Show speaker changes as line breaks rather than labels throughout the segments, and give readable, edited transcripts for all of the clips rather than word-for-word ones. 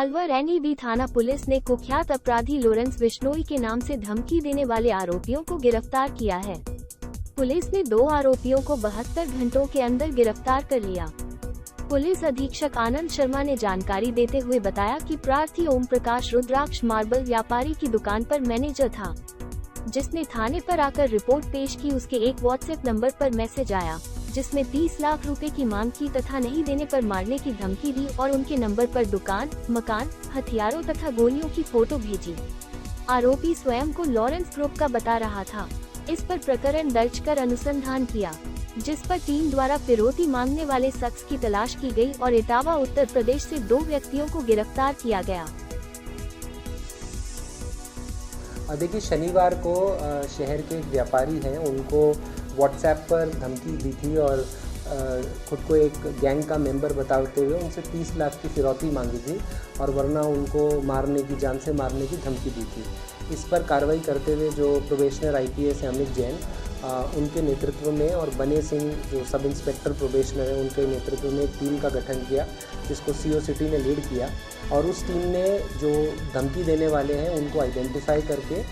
Alwar NEB थाना police ने कुख्यात अपराधी लॉरेंस बिश्नोई के नाम से धमकी देने वाले आरोपियों को गिरफ्तार किया है। पुलिस ने 2 आरोपियों को 72 घंटों के अंदर गिरफ्तार कर लिया। पुलिस अधीक्षक आनंद शर्मा ने जानकारी देते हुए बताया कि प्रार्थी ओम प्रकाश रुद्राक्ष मार्बल व्यापारी की दुकान पर मैनेजर था, जिसने थाने पर आकर रिपोर्ट पेश की। उसके एक व्हाट्सएप नंबर पर मैसेज आया जिसमें 30 लाख रुपए की मांग की तथा नहीं देने पर मारने की धमकी दी और उनके नंबर पर दुकान, मकान, हथियारों तथा गोलियों की फोटो भेजी। आरोपी स्वयं को लॉरेंस ग्रुप का बता रहा था। इस पर प्रकरण दर्ज कर अनुसंधान किया, जिस पर टीम द्वारा फिरौती मांगने वाले शख्स की तलाश की गई और इटावा उत्तर प्रदेश से 2 व्यक्तियों को गिरफ्तार किया गया।
देखिए, शनिवार को शहर के एक व्यापारी हैं, उनको व्हाट्सएप पर धमकी दी थी और खुद को एक गैंग का मेंबर बताते हुए उनसे 30 लाख की फिरौती मांगी थी और वरना उनको मारने की, जान से मारने की धमकी दी थी। इस पर कार्रवाई करते हुए जो प्रोबेशनर IPS अमित जैन, उनके नेतृत्व में और बने सिंह जो सब इंस्पेक्टर प्रोबेशनर हैं, उनके नेतृत्व में एक टीम का गठन किया, जिसको CO सिटी ने लीड किया। और उस टीम ने जो धमकी देने वाले हैं उनको आइडेंटिफाई करके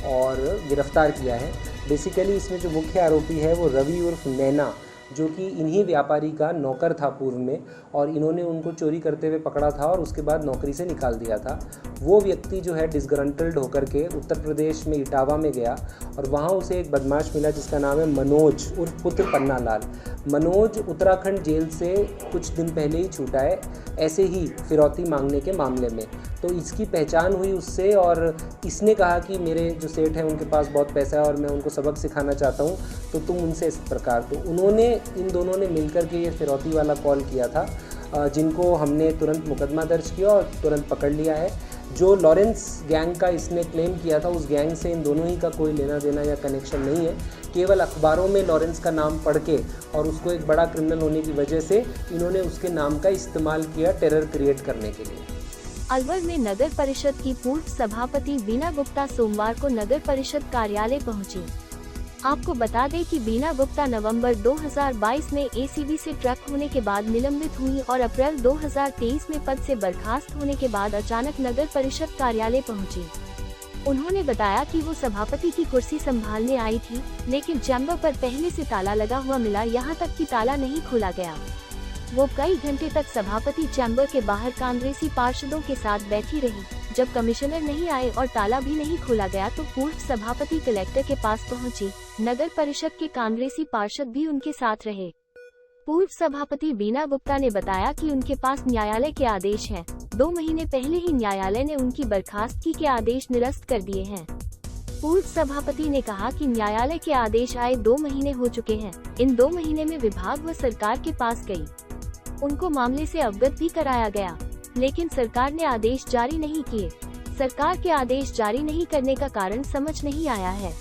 और गिरफ्तार किया है। बेसिकली इसमें जो मुख्य आरोपी है वो रवि उर्फ नैना, जो कि इन्हीं व्यापारी का नौकर था पूर्व में, और इन्होंने उनको चोरी करते हुए पकड़ा था और उसके बाद नौकरी से निकाल दिया था। वो व्यक्ति जो है डिसग्रंटल्ड होकर के उत्तर प्रदेश में इटावा में गया और वहाँ उसे एक बदमाश मिला जिसका नाम है मनोज उर्फ पुत्र पन्ना लाल। मनोज उत्तराखंड जेल से कुछ दिन पहले ही छूटा है, ऐसे ही फिरौती मांगने के मामले में। तो इसकी पहचान हुई उससे और इसने कहा कि मेरे जो सेठ हैं उनके पास बहुत पैसा है और मैं उनको सबक सिखाना चाहता हूँ, तो तुम उनसे इस प्रकार। तो इन दोनों ने मिलकर के ये फिरौती वाला कॉल किया था, जिनको हमने तुरंत मुकदमा दर्ज किया और तुरंत पकड़ लिया है। जो लॉरेंस गैंग का इसने क्लेम किया था, उस गैंग से इन दोनों ही का कोई लेना देना या कनेक्शन नहीं है। केवल अखबारों में लॉरेंस का नाम पढ़ के और उसको एक बड़ा क्रिमिनल होने की वजह से इन्होंने उसके नाम का इस्तेमाल किया टेरर क्रिएट करने के लिए।
अलवर में नगर परिषद की पूर्व सभापति बीना गुप्ता सोमवार को नगर परिषद कार्यालय पहुंची। आपको बता दें कि बीना गुप्ता नवंबर 2022 में ACB से ट्रक होने के बाद निलंबित हुई और अप्रैल 2023 में पद से बर्खास्त होने के बाद अचानक नगर परिषद कार्यालय पहुंची। उन्होंने बताया कि वो सभापति की कुर्सी संभालने आई थी, लेकिन चैम्बर पर पहले से ताला लगा हुआ मिला, यहाँ तक कि ताला नहीं खोला गया। वो कई घंटे तक सभापति चैम्बर के बाहर कांग्रेसी पार्षदों के साथ बैठी रही। जब कमिश्नर नहीं आए और ताला भी नहीं खोला गया तो पूर्व सभापति कलेक्टर के पास पहुंची। नगर परिषद के कांग्रेसी पार्षद भी उनके साथ रहे। पूर्व सभापति बीना गुप्ता ने बताया कि उनके पास न्यायालय के आदेश हैं। 2 महीने पहले ही न्यायालय ने उनकी बर्खास्तगी के आदेश निरस्त कर दिए हैं। पूर्व सभापति ने कहा कि न्यायालय के आदेश आए 2 महीने हो चुके हैं। इन 2 महीने में विभाग व सरकार के पास गई, उनको मामले से अवगत भी कराया गया, लेकिन सरकार ने आदेश जारी नहीं किए। सरकार के आदेश जारी नहीं करने का कारण समझ नहीं आया है,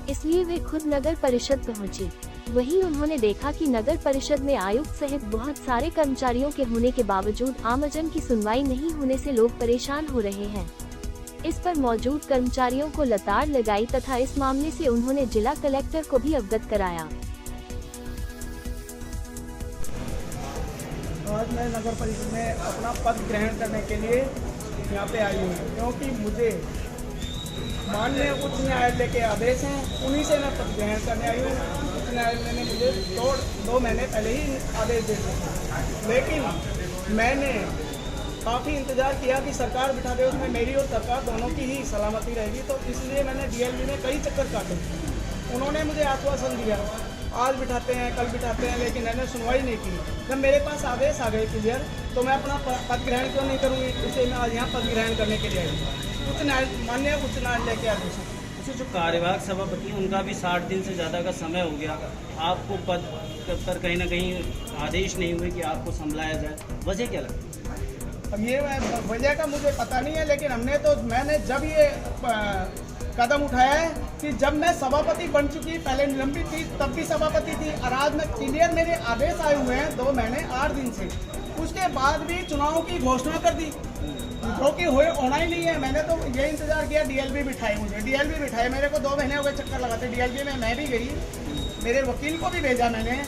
इसलिए वे खुद नगर परिषद पहुंची। वहीं उन्होंने देखा कि नगर परिषद में आयुक्त सहित बहुत सारे कर्मचारियों के होने के बावजूद आमजन की सुनवाई नहीं होने से लोग परेशान हो रहे हैं। इस पर मौजूद कर्मचारियों को लताड़ लगाई तथा इस मामले से उन्होंने जिला कलेक्टर को भी अवगत कराया।
आज मैं नगर परिषद में अपना पद ग्रहण करने के लिए यहाँ पे आई हूँ, क्योंकि मुझे माननीय उच्च न्यायालय के आदेश हैं, उन्हीं से मैं पद ग्रहण करने आई हूँ। उच्च न्यायालय ने मुझे 2 महीने पहले ही आदेश दे दिए, लेकिन मैंने काफ़ी इंतज़ार किया कि सरकार बिठा दे, उसमें मेरी और सरकार दोनों की ही सलामती रहेगी। तो इसलिए मैंने DLB में कई चक्कर काटे। उन्होंने मुझे आश्वासन दिया आज बिठाते हैं, कल बिठाते हैं, लेकिन मैंने सुनवाई नहीं की। जब मेरे पास आदेश आ गए क्लियर, तो मैं अपना पद ग्रहण क्यों नहीं करूँगी। इसलिए मैं आज यहाँ पद ग्रहण करने के लिए आई हूँ। माननीय उच्च न्यायालय के आदेश।
जो कार्यवाहक सभापति उनका भी 60 दिन से ज़्यादा का समय हो गया, आपको पद पर कहीं ना कहीं आदेश नहीं हुए कि आपको संभलाया जाए, वजह क्या लगती है?
अब ये वजह का मुझे पता नहीं है, लेकिन मैंने जब ये कदम उठाया है कि जब मैं सभापति बन चुकी, पहले निलंबित थी तब भी सभापति थी, और आज मैं क्लियर मेरे आदेश आए हुए हैं 2 महीने 8 दिन से, उसके बाद भी चुनाव की घोषणा कर दी, जो कि होना ही नहीं है। मैंने तो ये इंतजार किया DLB बिठाए, मुझे DLB बिठाए, मेरे को 2 महीने हो गए चक्कर लगाते। DLB में मैं भी गई, मेरे वकील को भी भेजा मैंने।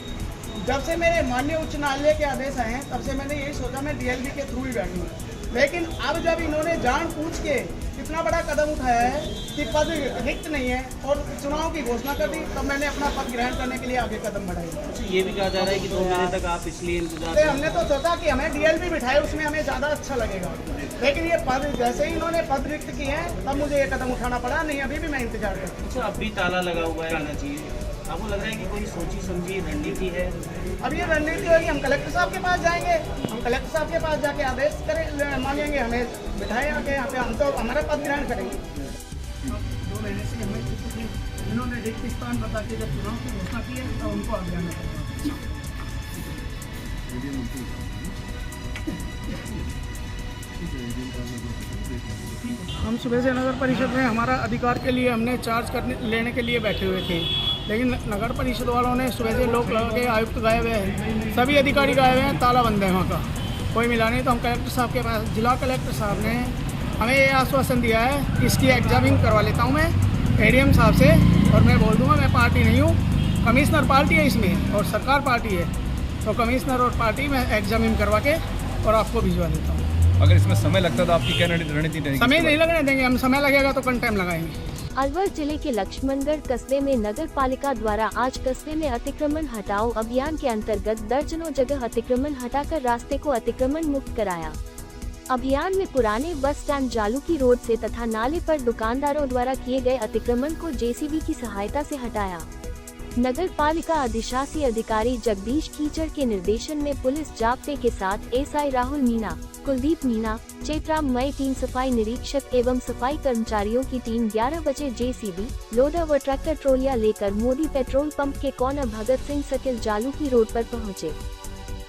जब से मेरे माननीय उच्च न्यायालय के आदेश आए हैं तब से मैंने यही सोचा मैं DLB के थ्रू ही बैठूँ। लेकिन अब जब इन्होंने जानबूझ के इतना बड़ा कदम उठाया है कि पद रिक्त नहीं है और चुनाव की घोषणा कर दी, तब मैंने अपना पद ग्रहण करने के लिए आगे कदम बढ़ाई।
अच्छा, ये भी कहा जा रहा है कि 2 महीने तक आप इसलिए इंतजार
तो हमने तो सोचा कि हमें डीएलपी बिठाए, उसमें हमें ज़्यादा अच्छा लगेगा, लेकिन ये पद जैसे ही इन्होंने पद रिक्त किए हैं तब मुझे ये कदम उठाना पड़ा, नहीं अभी भी मैं इंतजार करता हूँ।
अच्छा, अब भी ताला लगा हुआ है, आना चाहिए। आपको लग रहा है कि कोई सोची समझी रणनीति है?
अब ये रणनीति होगी, हम कलेक्टर साहब के पास जाएंगे, हम कलेक्टर साहब के पास जाके आदेश करें मांगेंगे, हमें बिठाए आके यहाँ पे, हम तो हमारा पद ग्रहण करेंगे। 2 महीने से हमें इन्होंने रिक्त स्थान बता के जब चुनाव की घोषणा की है तो उनको आगे आना पड़ेगा। हम सुबह से नगर परिषद में हमारा अधिकार के लिए हमने चार्ज लेने के लिए बैठे हुए थे, लेकिन नगर परिषद वालों ने सुबह से लोग लगा के आयुक्त गायब है, सभी अधिकारी गायब हैं, ताला बंद है, वहाँ का कोई मिला नहीं। तो हम कलेक्टर साहब के पास, जिला कलेक्टर साहब ने हमें ये आश्वासन दिया है कि इसकी एग्जामिन करवा लेता हूँ मैं एडीएम साहब से, और मैं बोल दूँगा मैं पार्टी नहीं हूँ, कमिश्नर पार्टी है इसमें और सरकार पार्टी है, तो कमिश्नर और पार्टी में एग्जामिन करवा के और आपको भिजवा देता हूँ।
अगर इसमें समय लगता तो आपकी क्या रणनीति रहेगी?
समय नहीं लगने देंगे हम, समय लगेगा तो कौन टाइम लगाएंगे।
अलवर जिले के लक्ष्मणगढ़ कस्बे में नगर पालिका द्वारा आज कस्बे में अतिक्रमण हटाओ अभियान के अंतर्गत दर्जनों जगह अतिक्रमण हटाकर रास्ते को अतिक्रमण मुक्त कराया। अभियान में पुराने बस स्टैंड जालूकी रोड से तथा नाले पर दुकानदारों द्वारा किए गए अतिक्रमण को जेसीबी की सहायता से हटाया। नगर पालिका अधिशासी अधिकारी जगदीश कीचड़ के निर्देशन में पुलिस जाब्ते के साथ एसआई राहुल मीना, कुलदीप मीना, चेतराम मई 3 सफाई निरीक्षक एवं सफाई कर्मचारियों की टीम 11 बजे जेसीबी, लोडर व ट्रैक्टर ट्रोलियां लेकर मोदी पेट्रोल पंप के corner Bhagat Singh circle Jaluki road पर पहुंचे।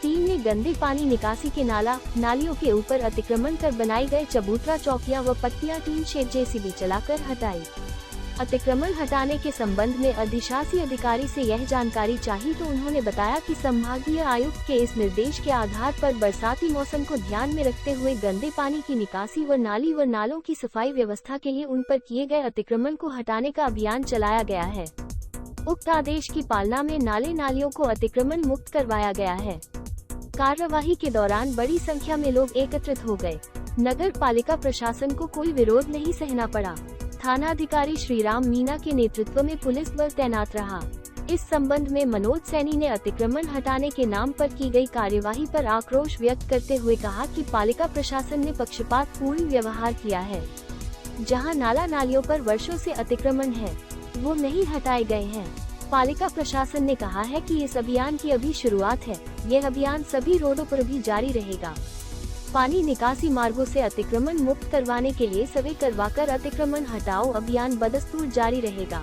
टीम ने गंदे पानी निकासी के नालियों के ऊपर अतिक्रमण कर बनाई गए चबूतरा चौकियां व पट्टियां टीन शेड जेसीबी चलाकर हटाई। अतिक्रमण हटाने के संबंध में अधिशासी अधिकारी से यह जानकारी चाहिए तो उन्होंने बताया कि संभागीय आयुक्त के इस निर्देश के आधार पर बरसाती मौसम को ध्यान में रखते हुए गंदे पानी की निकासी व नाली व नालों की सफाई व्यवस्था के लिए उन पर किए गए अतिक्रमण को हटाने का अभियान चलाया गया है। उक्त आदेश की पालना में नाले नालियों को अतिक्रमण मुक्त करवाया गया है। कार्यवाही के दौरान बड़ी संख्या में लोग एकत्रित हो गए। नगर पालिका प्रशासन को कोई विरोध नहीं सहना पड़ा। थानाधिकारी श्रीराम मीना के नेतृत्व में पुलिस बल तैनात रहा। इस संबंध में मनोज सैनी ने अतिक्रमण हटाने के नाम पर की गई कार्यवाही पर आक्रोश व्यक्त करते हुए कहा कि पालिका प्रशासन ने पक्षपात पूर्ण व्यवहार किया है। जहां नाला नालियों पर वर्षों से अतिक्रमण है वो नहीं हटाए गए हैं। पालिका प्रशासन ने कहा है कि इस अभियान की अभी शुरुआत है, यह अभियान सभी रोडों पर भी जारी रहेगा। पानी निकासी मार्गों से अतिक्रमण मुक्त करवाने के लिए सर्वे करवाकर अतिक्रमण हटाओ अभियान बदस्तूर जारी रहेगा।